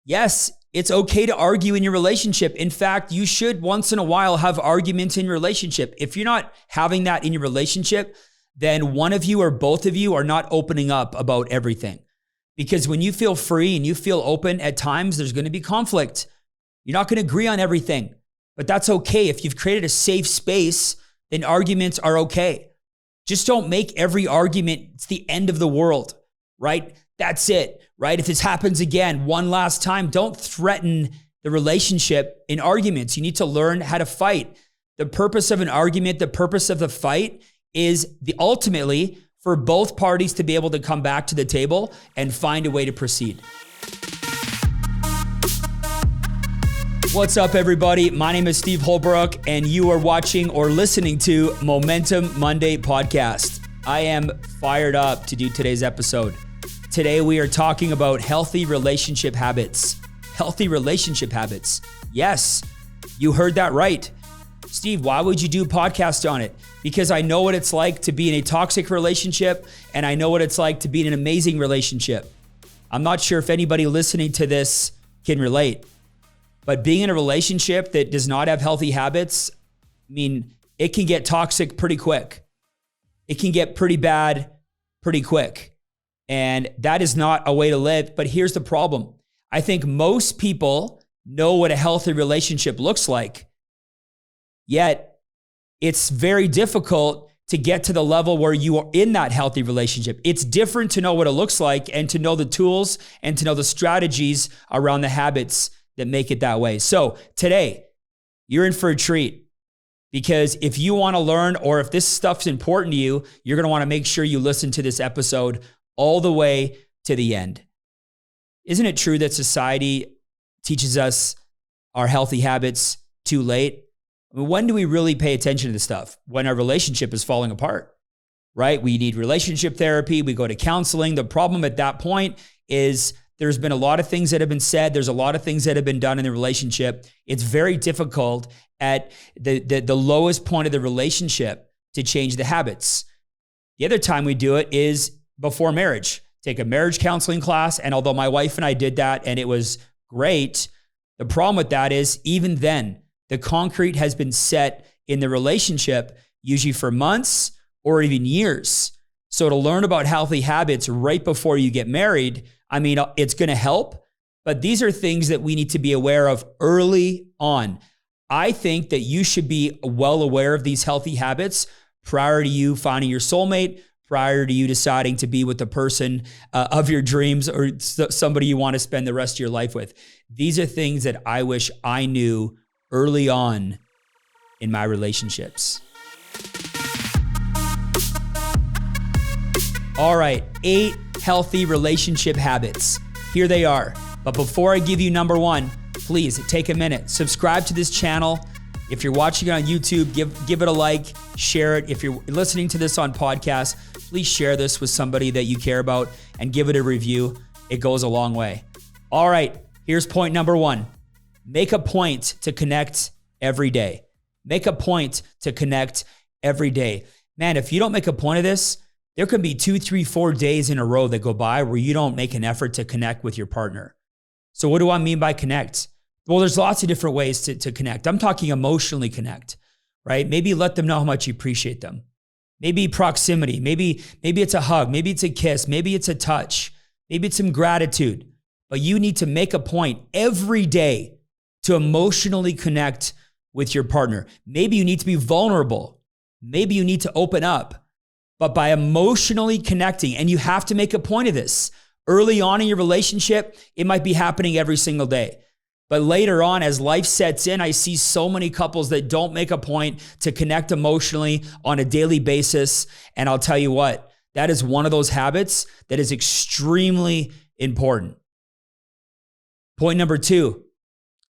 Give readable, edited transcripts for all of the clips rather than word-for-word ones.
Yes, it's okay to argue in your relationship. In fact, you should once in a while have arguments in your relationship. If you're not having that in your relationship, then one of you or both of you are not opening up about everything. Because when you feel free and you feel open, at times there's going to be conflict. You're not going to agree on everything, but that's okay. If you've created a safe space, then arguments are okay. Just don't make every argument, it's the end of the world, right? That's it, right? If this happens again, one last time, don't threaten the relationship in arguments. You need to learn how to fight. The purpose of an argument, the purpose of the fight is ultimately for both parties to be able to come back to the table and find a way to proceed. What's up, everybody? My name is Steve Holbrook, and you are watching or listening to Momentum Monday podcast. I am fired up to do today's episode. Today, we are talking about healthy relationship habits. Healthy relationship habits. Yes, you heard that right. Steve, why would you do a podcast on it? Because I know what it's like to be in a toxic relationship, and I know what it's like to be in an amazing relationship. I'm not sure if anybody listening to this can relate, but being in a relationship that does not have healthy habits, it can get toxic pretty quick. It can get pretty bad pretty quick. And that is not a way to live. But here's the problem. I think most people know what a healthy relationship looks like. Yet it's very difficult to get to the level where you are in that healthy relationship. It's different to know what it looks like and to know the tools and to know the strategies around the habits that make it that way. So today, you're in for a treat, because if you want to learn, or if this stuff's important to you, you're going to want to make sure you listen to this episode all the way to the end. Isn't it true that society teaches us our healthy habits too late? When do we really pay attention to this stuff? When our relationship is falling apart, right? We need relationship therapy. We go to counseling. The problem at that point is there's been a lot of things that have been said. There's a lot of things that have been done in the relationship. It's very difficult at the lowest point of the relationship to change the habits. The other time we do it is before marriage. Take a marriage counseling class. And although my wife and I did that and it was great, the problem with that is even then, the concrete has been set in the relationship, usually for months or even years. So to learn about healthy habits right before you get married, it's going to help, but these are things that we need to be aware of early on. I think that you should be well aware of these healthy habits prior to you finding your soulmate, prior to you deciding to be with the person of your dreams or somebody you want to spend the rest of your life with. These are things that I wish I knew early on in my relationships. All right, 8 healthy relationship habits. Here they are. But before I give you number 1, please take a minute, subscribe to this channel. If you're watching it on YouTube, give it a like, share it. If you're listening to this on podcast, please share this with somebody that you care about and give it a review. It goes a long way. All right, here's point number 1. Make a point to connect every day. Make a point to connect every day. Man, if you don't make a point of this, there could be 2, 3, 4 days in a row that go by where you don't make an effort to connect with your partner. So what do I mean by connect? Well, there's lots of different ways to connect. I'm talking emotionally connect, right? Maybe let them know how much you appreciate them. Maybe proximity. Maybe it's a hug. Maybe it's a kiss. Maybe it's a touch. Maybe it's some gratitude. But you need to make a point every day to emotionally connect with your partner. Maybe you need to be vulnerable. Maybe you need to open up. But by emotionally connecting, and you have to make a point of this, early on in your relationship, it might be happening every single day. But later on, as life sets in, I see so many couples that don't make a point to connect emotionally on a daily basis. And I'll tell you what, that is one of those habits that is extremely important. Point number 2,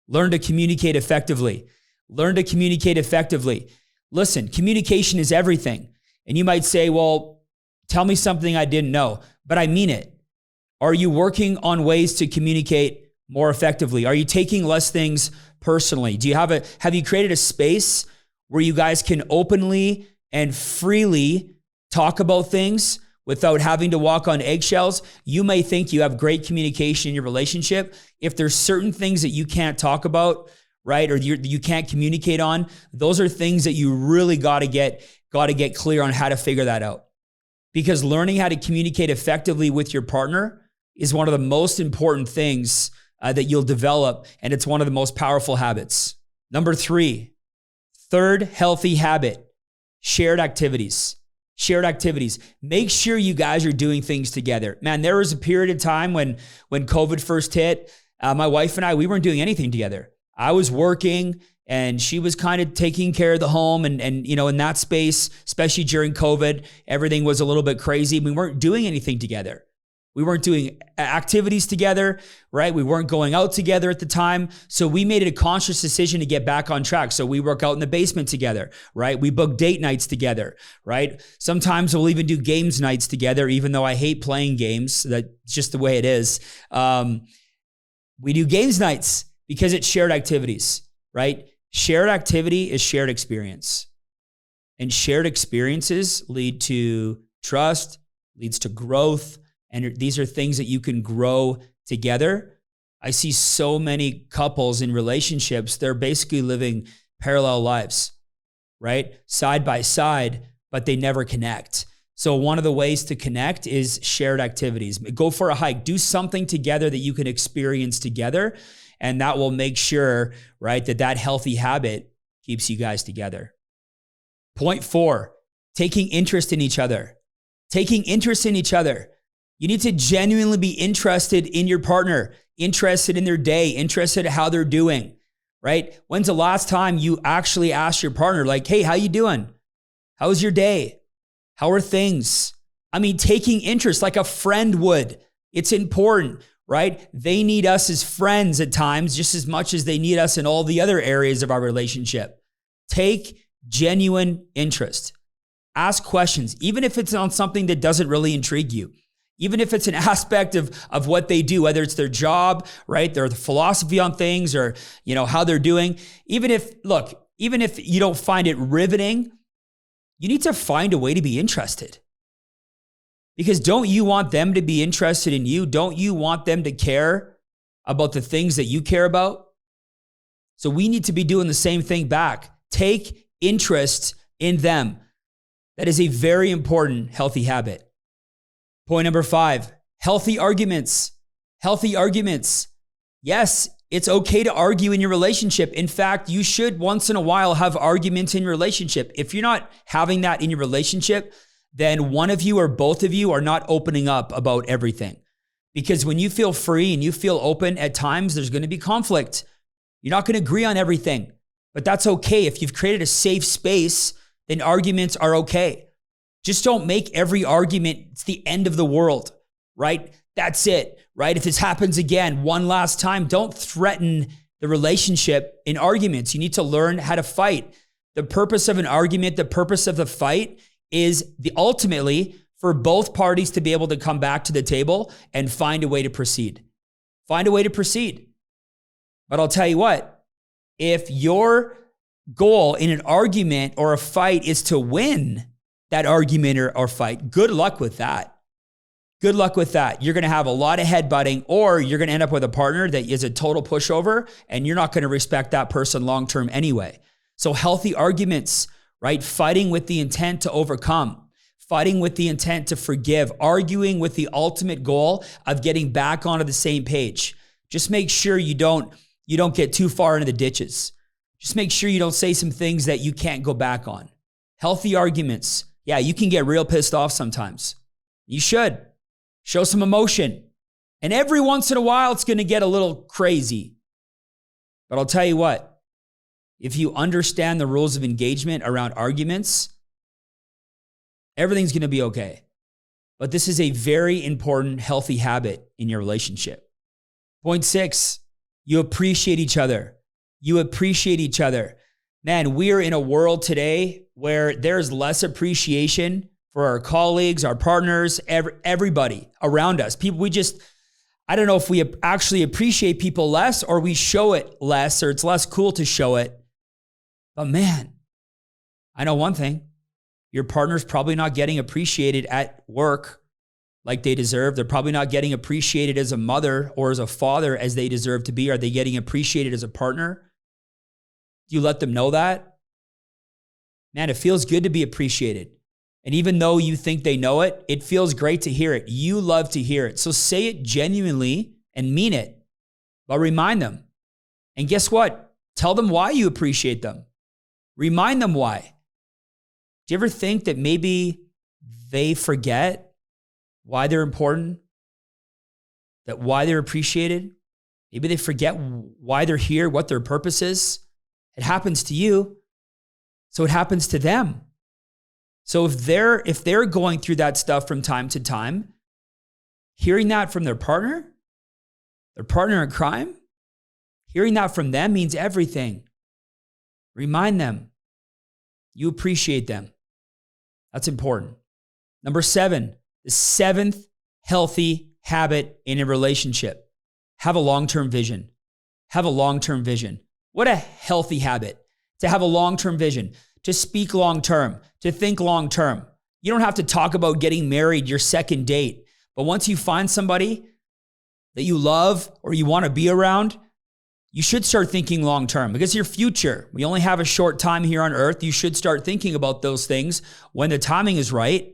learn to communicate effectively. Learn to communicate effectively. Listen, communication is everything. And you might say, well, tell me something I didn't know, but I mean it. Are you working on ways to communicate more effectively? Are you taking less things personally? Have you created a space where you guys can openly and freely talk about things without having to walk on eggshells. You may think you have great communication in your relationship. If there's certain things that you can't talk about, right, or you can't communicate on, those are things that you really got to get clear on how to figure that out. Because learning how to communicate effectively with your partner is one of the most important things that you'll develop, and it's one of the most powerful habits. Number 3, third healthy habit, shared activities. Shared activities. Make sure you guys are doing things together. Man, there was a period of time when COVID first hit, my wife and I, we weren't doing anything together. I was working and she was kind of taking care of the home and you know, in that space, especially during COVID, everything was a little bit crazy. We weren't doing anything together. We weren't doing activities together, right? We weren't going out together at the time. So we made it a conscious decision to get back on track. So we work out in the basement together, right? We book date nights together, right? Sometimes we'll even do games nights together, even though I hate playing games. That's just the way it is. We do games nights because it's shared activities, right? Shared activity is shared experience. And shared experiences lead to trust, leads to growth. And these are things that you can grow together. I see so many couples in relationships, they're basically living parallel lives, right? Side by side, but they never connect. So one of the ways to connect is shared activities. Go for a hike, do something together that you can experience together. And that will make sure, right, that healthy habit keeps you guys together. Point 4, taking interest in each other. Taking interest in each other. You need to genuinely be interested in your partner, interested in their day, interested in how they're doing, right? When's the last time you actually asked your partner, like, hey, how you doing? How was your day? How are things? I mean, taking interest like a friend would. It's important, right? They need us as friends at times just as much as they need us in all the other areas of our relationship. Take genuine interest. Ask questions, even if it's on something that doesn't really intrigue you. Even if it's an aspect of what they do, whether it's their job, right? Their philosophy on things or, you know, how they're doing. Even if you don't find it riveting, you need to find a way to be interested. Because don't you want them to be interested in you? Don't you want them to care about the things that you care about? So we need to be doing the same thing back. Take interest in them. That is a very important, healthy habit. Point number 5, healthy arguments. Healthy arguments. Yes, it's okay to argue in your relationship. In fact, you should once in a while have arguments in your relationship. If you're not having that in your relationship, then one of you or both of you are not opening up about everything. Because when you feel free and you feel open, at times there's going to be conflict. You're not going to agree on everything, but that's okay. If you've created a safe space, then arguments are okay. Just don't make every argument, it's the end of the world, right? That's it, right? If this happens again, one last time, don't threaten the relationship in arguments. You need to learn how to fight. The purpose of an argument, the purpose of the fight is ultimately for both parties to be able to come back to the table and find a way to proceed. Find a way to proceed. But I'll tell you what, if your goal in an argument or a fight is to win that argument or fight, good luck with that. Good luck with that. You're going to have a lot of headbutting, or you're going to end up with a partner that is a total pushover, and you're not going to respect that person long-term anyway. So healthy arguments, right? Fighting with the intent to overcome, fighting with the intent to forgive, arguing with the ultimate goal of getting back onto the same page. Just make sure you don't get too far into the ditches. Just make sure you don't say some things that you can't go back on. Healthy arguments. Yeah, you can get real pissed off sometimes. You should. Show some emotion. And every once in a while, it's going to get a little crazy. But I'll tell you what, if you understand the rules of engagement around arguments, everything's going to be okay. But this is a very important, healthy habit in your relationship. Point 6, you appreciate each other. You appreciate each other. Man, we're in a world today where there's less appreciation for our colleagues, our partners, everybody around us. People, I don't know if we actually appreciate people less or we show it less or it's less cool to show it. But man, I know one thing, your partner's probably not getting appreciated at work like they deserve. They're probably not getting appreciated as a mother or as a father as they deserve to be. Are they getting appreciated as a partner? Do you let them know that? Man, it feels good to be appreciated. And even though you think they know it, it feels great to hear it. You love to hear it. So say it genuinely and mean it, but remind them. And guess what? Tell them why you appreciate them. Remind them why. Do you ever think that maybe they forget why they're important? That why they're appreciated? Maybe they forget why they're here, what their purpose is. It happens to you, so it happens to them. So if they're going through that stuff from time to time, hearing that from their partner in crime, hearing that from them means everything. Remind them you appreciate them. That's important. Number 7, the 7th healthy habit in a relationship. Have a long-term vision. Have a long-term vision. What a healthy habit to have a long-term vision, to speak long-term, to think long-term. You don't have to talk about getting married your second date, but once you find somebody that you love or you want to be around, you should start thinking long-term because your future, we only have a short time here on earth. You should start thinking about those things when the timing is right.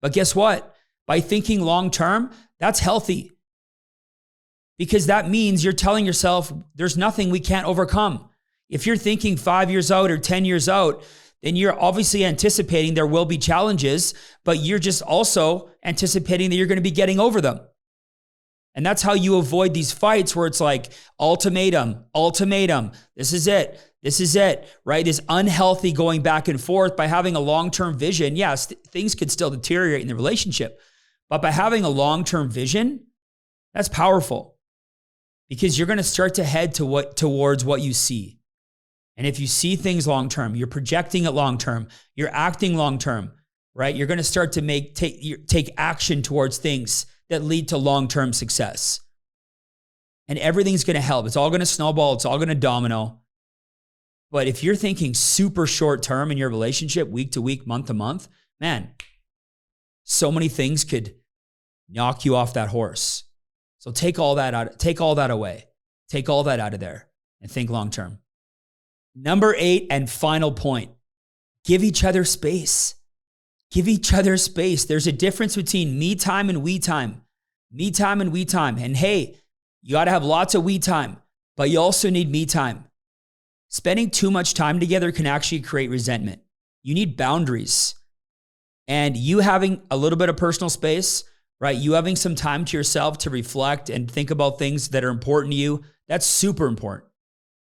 But guess what? By thinking long-term, that's healthy because that means you're telling yourself there's nothing we can't overcome. If you're thinking 5 years out or 10 years out, then you're obviously anticipating there will be challenges, but you're just also anticipating that you're going to be getting over them. And that's how you avoid these fights where it's like ultimatum. This is it, right? This unhealthy going back and forth. By having a long-term vision, yes, things could still deteriorate in the relationship, but by having a long-term vision, that's powerful because you're going to start to head towards what you see. And if you see things long-term, you're projecting it long-term, you're acting long-term, right? You're going to start to take action towards things that lead to long-term success. And everything's going to help. It's all going to snowball. It's all going to domino. But if you're thinking super short-term in your relationship, week to week, month to month, man, so many things could knock you off that horse. So take all that away. Take all that out of there and think long-term. Number 8 and final point, give each other space. Give each other space. There's a difference between me time and we time. Me time and we time. And hey, you got to have lots of we time, but you also need me time. Spending too much time together can actually create resentment. You need boundaries. And you having a little bit of personal space, right? You having some time to yourself to reflect and think about things that are important to you, that's super important.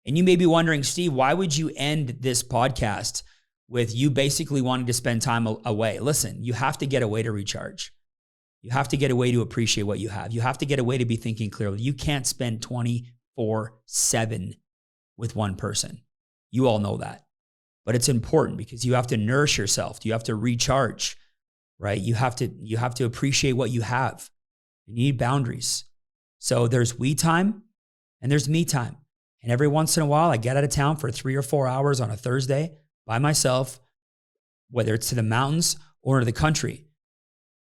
And you may be wondering, Steve, why would you end this podcast with you basically wanting to spend time away? Listen, you have to get away to recharge. You have to get away to appreciate what you have. You have to get away to be thinking clearly. You can't spend 24/7 with one person. You all know that. But it's important because you have to nourish yourself. You have to recharge, right? You have to appreciate what you have. You need boundaries. So there's we time and there's me time. And every once in a while, I get out of town for 3 or 4 hours on a Thursday by myself, whether it's to the mountains or to the country.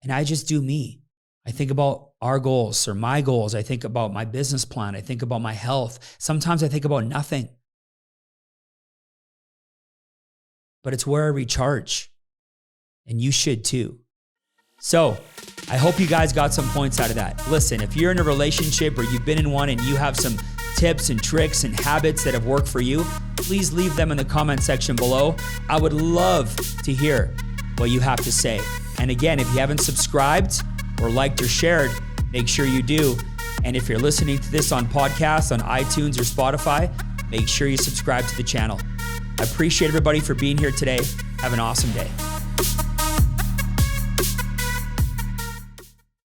And I just do me. I think about our goals or my goals. I think about my business plan. I think about my health. Sometimes I think about nothing. But it's where I recharge. And you should too. So I hope you guys got some points out of that. Listen, if you're in a relationship or you've been in one and you have some tips and tricks and habits that have worked for you, please leave them in the comment section below. I would love to hear what you have to say. And again, if you haven't subscribed or liked or shared, make sure you do. And if you're listening to this on podcasts on iTunes or Spotify, make sure you subscribe to the channel. I appreciate everybody for being here today. Have an awesome day.